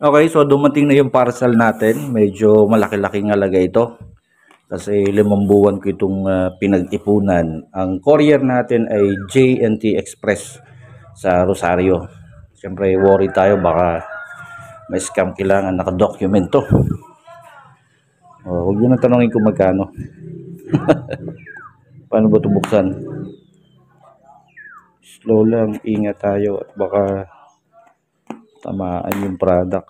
Okay, so dumating na yung parcel natin. Medyo malaki-laking halaga ito. Kasi 5 buwan ko itong pinag-ipunan. Ang courier natin ay J&T Express sa Rosario. Siyempre, worry tayo baka may scam, kailangan naka-document to. Huwag nyo na tanongin kung magkano. Paano ba ito buksan? Slow lang, ingat tayo at baka tamaan yung product.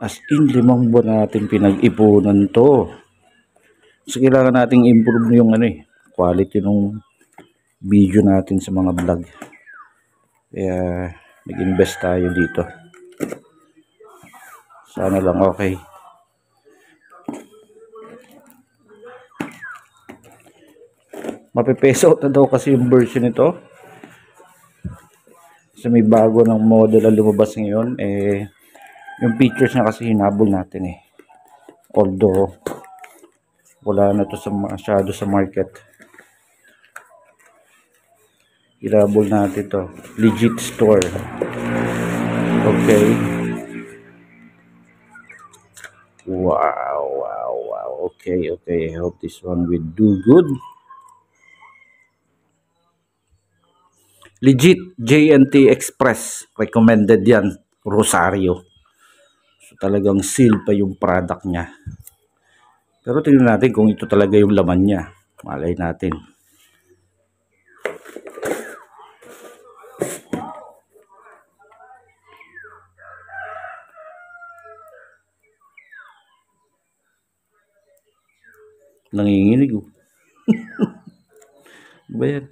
As in, 5 buwan natin pinag-ipunan to. So, kailangan nating improve yung quality ng video natin sa mga vlog. Kaya nag-invest tayo dito. Sana lang okay. Mapipeso na daw kasi yung version nito. Kasi may bago ng model na lumabas ngayon. Yung features niya kasi hinabol natin Although wala na to masyado sa market. Hinabol natin to. Legit store. Okay. Wow. Okay. I hope this one will do good. Legit J&T Express. Recommended yan. Rosario. So talagang seal pa yung product niya. Pero tingnan natin kung ito talaga yung laman niya. Malay natin. Nanginginig oh. Ba yan?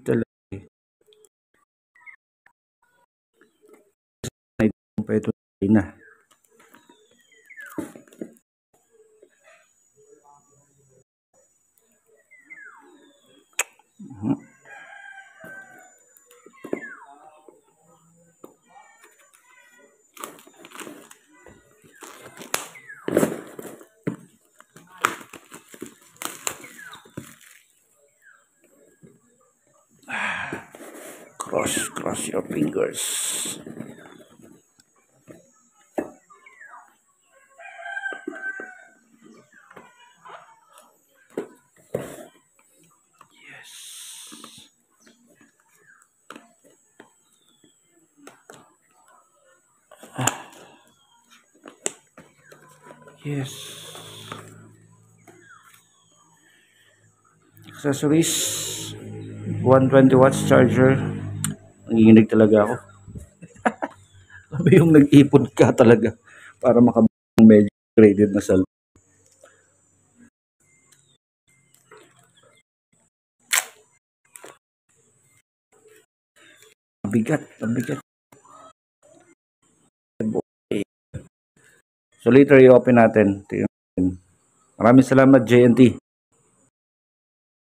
Talaga. Pa ito na. Cross your fingers. Yes. Accessories. 120 watts charger. Nanginginig talaga ako. Sabi yung nag-ipon ka talaga para makabang medyo graded na cellphone. Ang bigat. So later i-open natin. Maraming salamat J&T.